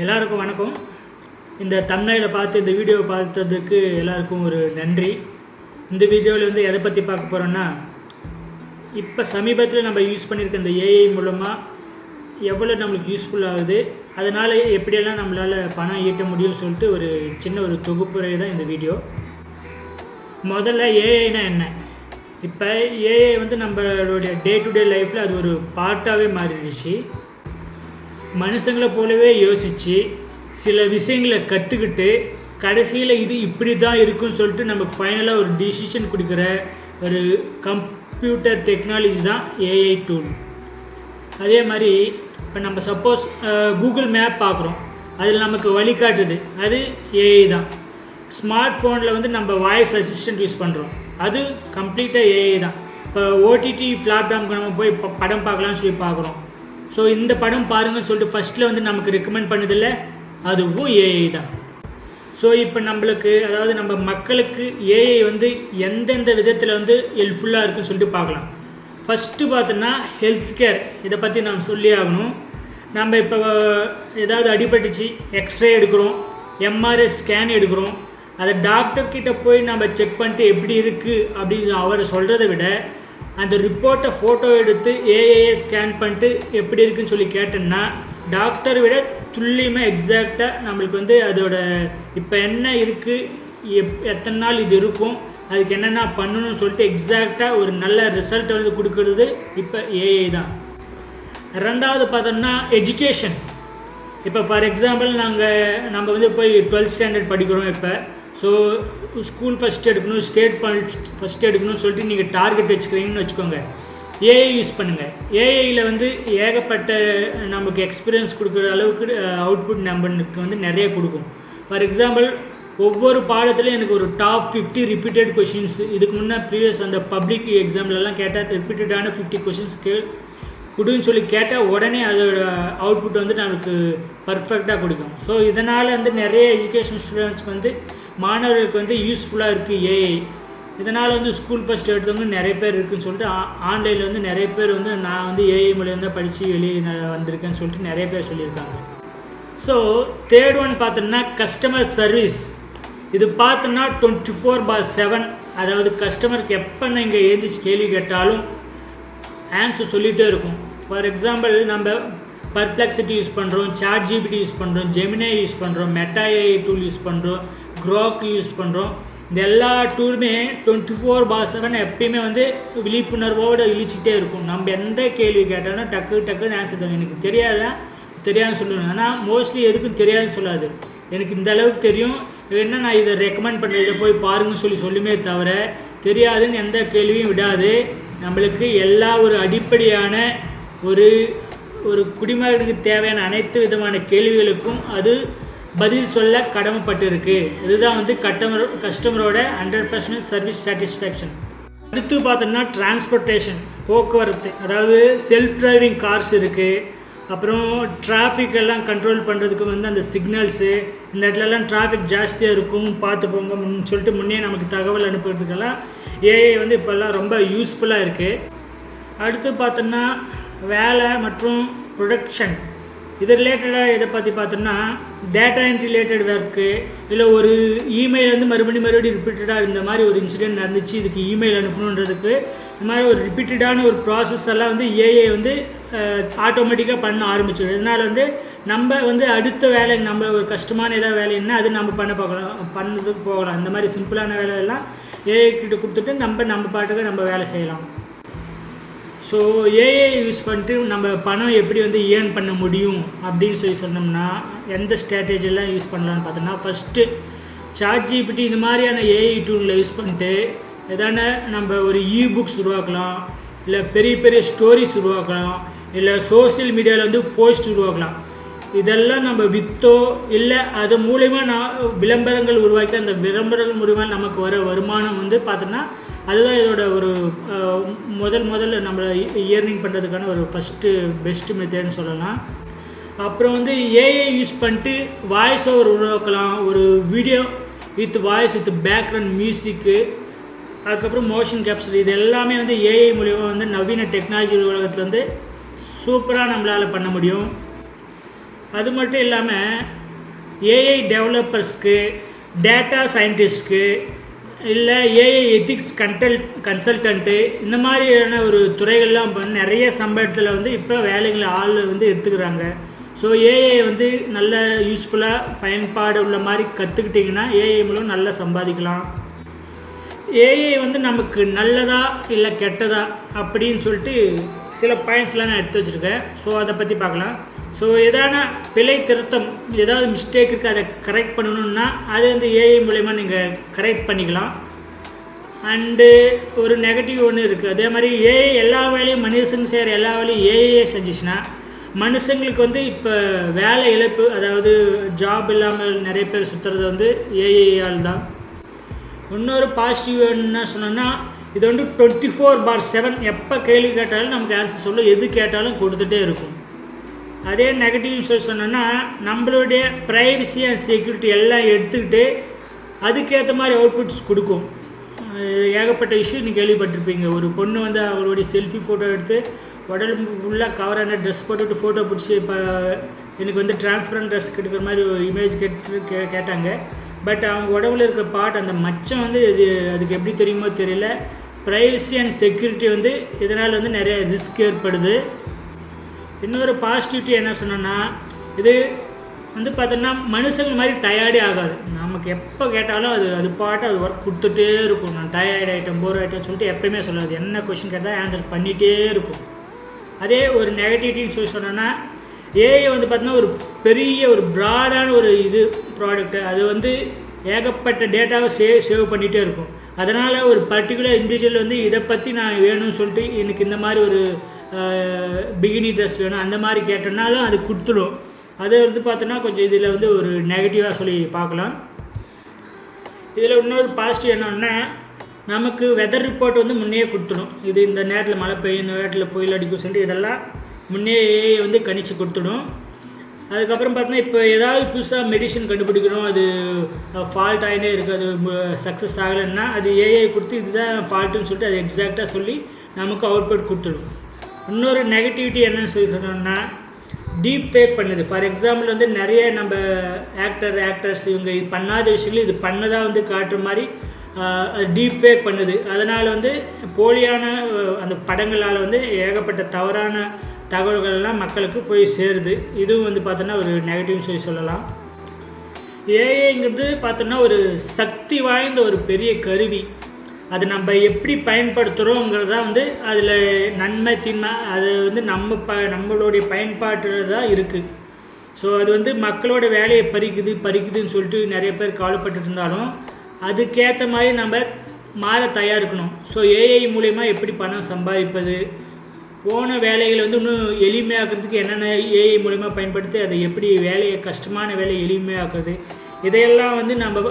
எல்லாருக்கும் வணக்கம். இந்த தம்ப்நெயிலை பார்த்து இந்த வீடியோவை பார்த்ததுக்கு எல்லாருக்கும் ஒரு நன்றி. இந்த வீடியோவில் வந்து எதை பற்றி பார்க்க போகிறோன்னா, இப்போ சமீபத்தில் நம்ம யூஸ் பண்ணியிருக்க இந்த ஏஐ மூலமாக எவ்வளோ நம்மளுக்கு யூஸ்ஃபுல் ஆகுது, அதனால் எப்படியெல்லாம் நம்மளால் பணம் ஈட்ட முடியும்னு சொல்லிட்டு ஒரு சின்ன ஒரு தொகுப்புரை தான் இந்த வீடியோ. முதல்ல ஏஐனா என்ன? இப்போ ஏஐ வந்து நம்மளுடைய டே டு டே லைஃப்பில் அது ஒரு பார்ட்டாகவே மாறிடுச்சு. மனுஷங்களை போலவே யோசித்து சில விஷயங்களை கற்றுக்கிட்டு கடைசியில் இது இப்படி தான் இருக்குன்னு சொல்லிட்டு நமக்கு ஃபைனலாக ஒரு டிசிஷன் கொடுக்குற ஒரு கம்ப்யூட்டர் டெக்னாலஜி தான் ஏஐ டூல். அதே மாதிரி இப்போ நம்ம சப்போஸ் கூகுள் மேப் பார்க்குறோம், அதில் நமக்கு வழிகாட்டுது, அது ஏஐ தான். ஸ்மார்ட் ஃபோனில் வந்து நம்ம வாய்ஸ் அசிஸ்டன்ட் யூஸ் பண்ணுறோம், அது கம்ப்ளீட்டாக ஏஐ தான். இப்போ ஓடிடி பிளாட்ஃபார்முக்கு நம்ம போய் படம் பார்க்கலான்னு சொல்லி பார்க்குறோம். ஸோ இந்த படம் பாருங்கன்னு சொல்லிட்டு ஃபஸ்ட்டில் வந்து நமக்கு ரெக்கமெண்ட் பண்ணுதில்ல, அதுவும் ஏஐ தான். ஸோ இப்போ நம்மளுக்கு, அதாவது நம்ம மக்களுக்கு ஏஐ வந்து எந்தெந்த விதத்தில் வந்து ஹெல்ப்ஃபுல்லாக இருக்குன்னு சொல்லிட்டு பார்க்கலாம். ஃபஸ்ட்டு பார்த்தோன்னா ஹெல்த் கேர், இதை பற்றி நாம் சொல்லி ஆகணும். நம்ம இப்போ ஏதாவது அடிபட்டுச்சு, எக்ஸ்ரே எடுக்கிறோம், எம்ஆர்ஐ ஸ்கேன் எடுக்கிறோம், அதை டாக்டர்கிட்ட போய் நம்ம செக் பண்ணிட்டு எப்படி இருக்குது அப்படின்னு அவர் சொல்கிறத விட அந்த ரிப்போர்ட்டை ஃபோட்டோ எடுத்து ஏஐயை ஸ்கேன் பண்ணிட்டு எப்படி இருக்குன்னு சொல்லி கேட்டோன்னா டாக்டரை விட துல்லியமாக எக்ஸாக்டாக நம்மளுக்கு வந்து அதோட இப்போ என்ன இருக்குது, எத்தனை நாள் இது இருக்கும், அதுக்கு என்னென்ன பண்ணணும்னு சொல்லிட்டு எக்ஸாக்டாக ஒரு நல்ல ரிசல்ட்டை வந்து கொடுக்கறது இப்போ ஏஐ தான். ரெண்டாவது பார்த்தோம்னா எஜுகேஷன். இப்போ ஃபார் எக்ஸாம்பிள் நம்ம வந்து போய் 12th ஸ்டாண்டர்ட் படிக்கிறோம். இப்போ ஸோ ஸ்கூல் ஃபஸ்ட் எடுக்கணும், ஸ்டேட் ஃபஸ்ட் எடுக்கணும்னு சொல்லிட்டு நீங்கள் டார்கெட் வச்சுக்கிறீங்கன்னு வச்சுக்கோங்க, ஏஐ யூஸ் பண்ணுங்கள். ஏஐயில் வந்து ஏகப்பட்ட நமக்கு எக்ஸ்பீரியன்ஸ் கொடுக்குற அளவுக்கு அவுட்புட் நம்மளுக்கு வந்து நிறைய கொடுக்கும். ஃபார் எக்ஸாம்பிள் ஒவ்வொரு பாடத்துலையும் எனக்கு ஒரு டாப் 50 ரிப்பீட்டட் கொஷின்ஸ், இதுக்கு முன்னே ப்ரீவியஸ் அந்த பப்ளிக் எக்ஸாம்லலாம் கேட்டால் ரிப்பீட்டடான 50 கொஷின்ஸ் கொடுன்னு சொல்லி கேட்டால் உடனே அதோட அவுட்புட் வந்து நம்மளுக்கு பர்ஃபெக்டாக கொடுக்கும். ஸோ இதனால் வந்து நிறைய எஜுகேஷன் ஸ்டூடெண்ட்ஸ்க்கு வந்து மாணவர்களுக்கு வந்து யூஸ்ஃபுல்லாக இருக்குது ஏஐ. இதனால் வந்து ஸ்கூல் ஃபஸ்ட் எடுத்தவங்க நிறைய பேர் இருக்குதுன்னு சொல்லிட்டு ஆன்லைனில் வந்து நிறைய பேர் வந்து நான் வந்து ஏஐ மூலியம் தான் படித்து வெளியே வந்திருக்கேன்னு சொல்லிட்டு நிறைய பேர் சொல்லியிருக்காங்க. ஸோ தேர்ட் ஒன் பார்த்தோம்னா கஸ்டமர் சர்வீஸ். இது பார்த்தோன்னா 24/7, அதாவது கஸ்டமருக்கு எப்போ நீங்கள் எழுந்திரிச்சு கேள்வி கேட்டாலும் ஆன்சர் சொல்லிகிட்டே இருக்கும். ஃபார் எக்ஸாம்பிள் நம்ம பர்ப்ளெக்சிட்டி யூஸ் பண்ணுறோம், சாட் ஜிபிடி யூஸ் பண்ணுறோம், ஜெமினி யூஸ் பண்ணுறோம், மெட்டா ஏஐ டூல் யூஸ் பண்ணுறோம், க்ரோக் யூஸ் பண்ணுறோம். இந்த எல்லா டூலுமே 24/7 எப்பயுமே வந்து விழிப்புணர்வோடு இழிச்சிக்கிட்டே இருக்கும். நம்ம எந்த கேள்வி கேட்டாலும் டக்குன்னு ஆன்சர் தரும். எனக்கு தெரியாதுன்னு சொல்லுவேன். ஆனால் மோஸ்ட்லி எதுக்கும் தெரியாதுன்னு சொல்லாது, எனக்கு இந்த அளவுக்கு தெரியும், என்ன நான் இதை ரெக்கமெண்ட் பண்ணுறேன், இதை போய் பாருங்கன்னு சொல்லுமே தவிர தெரியாதுன்னு எந்த கேள்வியும் விடாது. நம்மளுக்கு எல்லா ஒரு அடிப்படையான ஒரு குடிமகனுக்கு தேவையான அனைத்து விதமான கேள்விகளுக்கும் அது பதில் சொல்ல கடமைப்பட்டு இருக்குது. இதுதான் வந்து கஸ்டமரோட 100% சர்வீஸ் சாட்டிஸ்ஃபேக்ஷன். அடுத்து பார்த்தோம்னா டிரான்ஸ்போர்ட்டேஷன், போக்குவரத்து, அதாவது செல்ஃப் டிரைவிங் கார்ஸ் இருக்குது. அப்புறம் டிராஃபிக் எல்லாம் கண்ட்ரோல் பண்ணுறதுக்கு வந்து அந்த சிக்னல்ஸு, இந்த இடத்துலலாம் டிராஃபிக் ஜாஸ்தியாக இருக்கும் பார்த்து போங்க சொல்லிட்டு முன்னே நமக்கு தகவல் அனுப்புறதுக்கெல்லாம் ஏஐ வந்து இப்போல்லாம் ரொம்ப யூஸ்ஃபுல்லாக இருக்குது. அடுத்து பார்த்தோம்னா வேலை மற்றும் ப்ரொடக்ஷன், இது ரிலேட்டடாக இதை பற்றி பார்த்தோம்னா டேட்டா என்ட்ரி ரிலேட்டட் ஒர்க்கு, இல்லை ஒரு இமெயில் வந்து மறுபடியும் ரிப்பீட்டடாக இந்த மாதிரி ஒரு இன்சிடென்ட் நடந்துச்சு, இதுக்கு இமெயில் அனுப்பணுன்றதுக்கு இந்த மாதிரி ஒரு ரிப்பீட்டடான ஒரு ப்ராசஸ் எல்லாம் வந்து ஏஐ வந்து ஆட்டோமேட்டிக்காக பண்ண ஆரம்பிச்சிடும். இதனால் வந்து நம்ம வந்து அடுத்த வேலை, நம்ம ஒரு கஷ்டமான ஏதாவது வேலைன்னா அது நம்ம பண்ணதுக்கு போகலாம். இந்த மாதிரி சிம்பிளான வேலையெல்லாம் ஏஐ கிட்ட கொடுத்துட்டு நம்ம பாட்டுக்கு நம்ம வேலை செய்யலாம். ஸோ ஏஐ யூஸ் பண்ணிட்டு நம்ம பணம் எப்படி வந்து ஏர்ன் பண்ண முடியும் அப்படின்னு சொன்னோம்னா எந்த ஸ்ட்ராட்டஜிலாம் யூஸ் பண்ணலான்னு பார்த்தோம்னா, ஃபஸ்ட்டு சாட் ஜிபிடி இது மாதிரியான ஏஐ டூலில் யூஸ் பண்ணிட்டு எதான நம்ம ஒரு புக்ஸ் உருவாக்கலாம், இல்லை பெரிய ஸ்டோரிஸ் உருவாக்கலாம், இல்லை சோசியல் மீடியாவில் வந்து போஸ்ட் உருவாக்கலாம். இதெல்லாம் நம்ம விற்றோ இல்லை அது மூலயமா விளம்பரங்கள் உருவாக்கி அந்த விளம்பரங்கள் மூலமாக நமக்கு வர வருமானம் வந்து பார்த்தோம்னா அதுதான் இதோட ஒரு முதல்ல நம்மளை இயர்னிங் பண்ணுறதுக்கான ஒரு ஃபஸ்ட்டு பெஸ்ட்டு மெத்தட்னு சொல்லலாம். அப்புறம் வந்து ஏஐ யூஸ் பண்ணிட்டு வாய்ஸ் ஓவர் உருவாக்கலாம், ஒரு video with voice with background மியூசிக்கு, அதுக்கப்புறம் மோஷன் கேப்சர், இது எல்லாமே வந்து ஏஐ மூலிமா வந்து நவீன டெக்னாலஜி உலகத்தில் வந்து சூப்பராக நம்மளால் பண்ண முடியும். அது மட்டும் இல்லாமல் ஏஐ டெவலப்பர்ஸ்க்கு, டேட்டா சயின்டிஸ்ட்க்கு, இல்லை ஏஐ எத்திக்ஸ் கன்சல்டன்ட்டு, இந்த மாதிரியான ஒரு துறைகள்லாம் நிறைய சம்பளத்தில் வந்து இப்போ வேலைகளை ஆள் வந்து எடுத்துக்கிறாங்க. ஸோ ஏஐ வந்து நல்ல யூஸ்ஃபுல்லாக பயன்பாடு உள்ள மாதிரி கற்றுக்கிட்டிங்கன்னா ஏஐ மூலம் நல்லா சம்பாதிக்கலாம். ஏஐ வந்து நமக்கு நல்லதா இல்லை கெட்டதா அப்படின்னு சொல்லிட்டு சில பாயிண்ட்ஸ்லாம் நான் எடுத்து வச்சுருக்கேன். ஸோ அதை பற்றி பார்க்கலாம். ஸோ எதான பிழை திருத்தம், ஏதாவது மிஸ்டேக் இருக்குது, அதை கரெக்ட் பண்ணணுன்னா அது வந்து ஏஐ மூலயமா நீங்கள் கரெக்ட் பண்ணிக்கலாம். அண்டு ஒரு நெகட்டிவ் ஒன்று இருக்குது. அதே மாதிரி ஏஐ எல்லா வேலையும் மனுஷங்க செய்கிற எல்லா வேலையும் ஏஐயே செஞ்சிச்சுன்னா மனுஷங்களுக்கு வந்து இப்போ வேலை இழப்பு, அதாவது ஜாப் இல்லாமல் நிறைய பேர் சுற்றுறது வந்து ஏஐயால் தான். இன்னொரு பாசிட்டிவ் என்ன சொன்னோன்னா, இது வந்து 24/7 எப்போ கேள்வி கேட்டாலும் நமக்கு ஆன்சர் சொல்லும், எது கேட்டாலும் கொடுத்துட்டே இருக்கும். அதே நெகட்டிவ்னு சொல்லி சொன்னோன்னா, நம்மளுடைய ப்ரைவசி அண்ட் செக்யூரிட்டி எல்லாம் எடுத்துக்கிட்டு அதுக்கேற்ற மாதிரி அவுட்புட்ஸ் கொடுக்கும். ஏகப்பட்ட இஷ்யூ நீங்கள் கேள்விப்பட்டிருப்பீங்க. ஒரு பொண்ணு வந்து அவளுடைய செல்ஃபி ஃபோட்டோ எடுத்து உடல் ஃபுல்லாக கவரான ட்ரெஸ் போட்டுவிட்டு ஃபோட்டோ பிடிச்சி இப்போ எனக்கு வந்து டிரான்ஸ்பரண்ட் ட்ரெஸ் எடுக்கிற மாதிரி ஒரு இமேஜ் கேட்டாங்க. பட் அவங்க உடம்புல இருக்கிற பார்ட், அந்த மச்சம் வந்து அதுக்கு எப்படி தெரியுமோ தெரியல. ப்ரைவசி அண்ட் செக்யூரிட்டி வந்து இதனால் வந்து நிறைய ரிஸ்க் ஏற்படுது. இன்னொரு பாசிட்டிவிட்டி என்ன சொன்னோன்னா, இது வந்து பார்த்தோன்னா மனுஷங்க மாதிரி டயர்டே ஆகாது. நமக்கு எப்போ கேட்டாலும் அது பாட்டு அது ஒர்க் கொடுத்துட்டே இருக்கும். நான் டயர்ட் ஆகிட்டேன், போர் ஆகிட்டேன்னு சொல்லிட்டு எப்போயுமே சொல்லாது. என்ன கொஷின் கேட்டால் ஆன்சர் பண்ணிகிட்டே இருக்கும். அதே ஒரு நெகட்டிவிட்டின்னு சொல்லி சொன்னோன்னா, ஏஐ வந்து பார்த்தோன்னா ஒரு பெரிய ஒரு ப்ராடான ஒரு ப்ராடக்ட்டு. அது வந்து ஏகப்பட்ட டேட்டாவை சேவ் பண்ணிகிட்டே இருக்கும். அதனால் ஒரு பர்டிகுலர் இண்டிவிஜுவல் வந்து இதை பற்றி நான் வேணும்னு சொல்லிட்டு எனக்கு இந்த மாதிரி ஒரு பிகினி ட்ரெஸ் வேணும் அந்த மாதிரி கேட்டோன்னாலும் அது கொடுத்துடும். அது வந்து பார்த்தோன்னா கொஞ்சம் இதில் வந்து ஒரு நெகட்டிவாக சொல்லி பார்க்கலாம். இதில் இன்னொரு பாசிட்டிவ் என்னன்னா, நமக்கு வெதர் ரிப்போர்ட் வந்து முன்னையே கொடுத்துடும். இது இந்த நேரத்தில் மழை பெய்யும், இந்த நேரத்தில் புயல் அடிக்கும் சொல்லிட்டு இதெல்லாம் முன்னே வந்து கணிச்சு கொடுத்துடும். அதுக்கப்புறம் பார்த்தோன்னா, இப்போ ஏதாவது புதுசாக மெடிசன் கண்டுபிடிக்கணும், அது ஃபால்ட் ஆகினே இருக்குது, அது சக்ஸஸ் ஆகலைன்னா அது ஏஐ கொடுத்து இதுதான் ஃபால்ட்டுன்னு சொல்லிட்டு அது எக்ஸாக்டாக சொல்லி நமக்கு அவுட்புட் கொடுத்துடும். இன்னொரு நெகட்டிவிட்டி என்னன்னு சொல்லி சொன்னோம்னா, டீப் ஃபேக் பண்ணுது. ஃபார் எக்ஸாம்பிள் வந்து நிறைய நம்ம ஆக்டர்ஸ் இவங்க இது பண்ணாத விஷயங்கள் இது பண்ணதாக வந்து காட்டுற மாதிரி டீப் ஃபேக் பண்ணுது. அதனால் வந்து போலியான அந்த படங்களால் வந்து ஏகப்பட்ட தவறான தகவல்கள்லாம் மக்களுக்கு போய் சேருது. இதுவும் வந்து பார்த்தோன்னா ஒரு நெகட்டிவ்னு சொல்லலாம். ஏஐங்கிறது பார்த்தோன்னா ஒரு சக்தி வாய்ந்த ஒரு பெரிய கருவி. அது நம்ம எப்படி பயன்படுத்துகிறோங்கிறதா வந்து அதில் நன்மை தீன்மை அது வந்து நம்மளுடைய பயன்பாட்டில் தான் இருக்குது. ஸோ அது வந்து மக்களோட வேலையை பறிக்குதுன்னு சொல்லிட்டு நிறைய பேர் கவலைப்பட்டு இருந்தாலும் அதுக்கேற்ற மாதிரி நம்ம மாற தயார் இருக்கணும். ஸோ ஏஐ மூலயமா எப்படி பணம் சம்பாதிப்பது, போன வேலைகளை வந்து இன்னும் எளிமையாக்கிறதுக்கு என்னென்ன ஏஐ மூலயமா பயன்படுத்தி அதை எப்படி வேலையை கஷ்டமான வேலையை எளிமையாக்குறது, இதையெல்லாம் வந்து நம்ம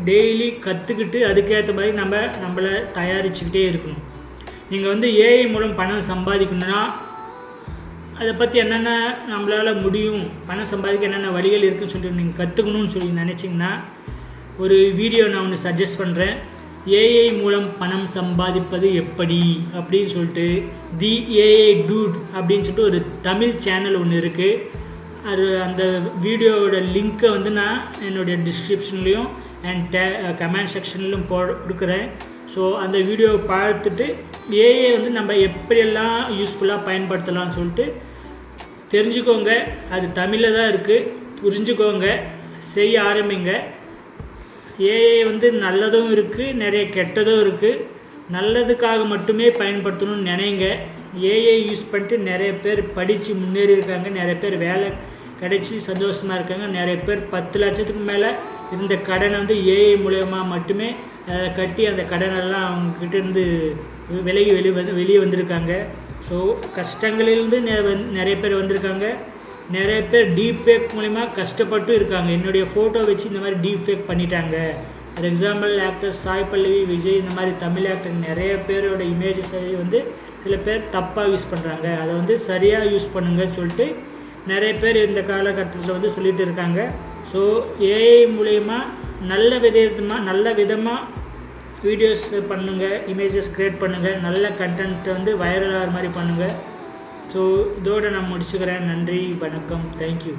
டெய்லி கற்றுக்கிட்டு அதுக்கேற்ற மாதிரி நம்மளை தயாரிச்சுக்கிட்டே இருக்கணும். நீங்கள் வந்து ஏஐ மூலம் பணம் சம்பாதிக்கணுன்னா அதை பற்றி என்னென்ன நம்மளால் முடியும், பணம் சம்பாதிக்க என்னென்ன வழிகள் இருக்குதுன்னு சொல்லிட்டு நீங்கள் கற்றுக்கணும்னு சொல்லி நினச்சிங்கன்னா ஒரு வீடியோ நான் ஒன்று சஜஸ்ட் பண்ணுறேன். ஏஐ மூலம் பணம் சம்பாதிப்பது எப்படி அப்படின்னு சொல்லிட்டு தி ஏஐ டூட் அப்படின்னு சொல்லிட்டு ஒரு தமிழ் சேனல் ஒன்று இருக்குது. அது அந்த வீடியோவோட லிங்க்கை வந்து நான் என்னுடைய டிஸ்கிரிப்ஷன்லேயும் அண்ட் கமெண்ட் செக்ஷன்லையும் கொடுக்குறேன். ஸோ அந்த வீடியோவை பார்த்துட்டு ஏஐ வந்து நம்ம எப்படியெல்லாம் யூஸ்ஃபுல்லாக பயன்படுத்தலாம்னு சொல்லிட்டு தெரிஞ்சுக்கோங்க. அது தமிழில் தான் இருக்குது, புரிஞ்சுக்கோங்க, செய்ய ஆரம்பிங்க. ஏஐ வந்து நல்லதும் இருக்குது, நிறைய கெட்டதும் இருக்குது. நல்லதுக்காக மட்டுமே பயன்படுத்தணும்னு நினைங்க. ஏஐ யூஸ் பண்ணிட்டு நிறைய பேர் படித்து முன்னேறி இருக்காங்க, நிறைய பேர் வேலை கிடைச்சி சந்தோஷமாக இருக்காங்க. நிறைய பேர் 10 லட்சத்துக்கு மேலே இருந்த கடனை வந்து ஏஐ மூலயமா மட்டுமே கட்டி அந்த கடனெல்லாம் அவங்கக்கிட்டேருந்து வெளியே வந்திருக்காங்க. ஸோ கஷ்டங்களிலிருந்து நிறைய பேர் வந்திருக்காங்க. நிறைய பேர் டீப் ஃபேக் மூலிமா கஷ்டப்பட்டு இருக்காங்க. என்னுடைய ஃபோட்டோ வச்சு இந்த மாதிரி டீப் ஃபேக் பண்ணிட்டாங்க. For example actor Sai Pallavi, Vijay, இந்த மாதிரி தமிழ் ஆக்டர் நிறைய பேரோட இமேஜஸை வந்து சில பேர் தப்பாக யூஸ் பண்ணுறாங்க. அதை வந்து சரியாக யூஸ் பண்ணுங்கன்னு சொல்லிட்டு நிறைய பேர் இந்த காலகட்டத்தில் வந்து சொல்லிகிட்டு இருக்காங்க. ஸோ ஏஐ மூலயமா நல்ல விதமாக வீடியோஸ் பண்ணுங்கள், இமேஜஸ் க்ரியேட் பண்ணுங்கள், நல்ல கண்டென்ட் வந்து வைரல் ஆகிற மாதிரி பண்ணுங்கள். ஸோ இதோடு நான் முடிச்சுக்கிறேன். நன்றி, வணக்கம், தேங்க்யூ.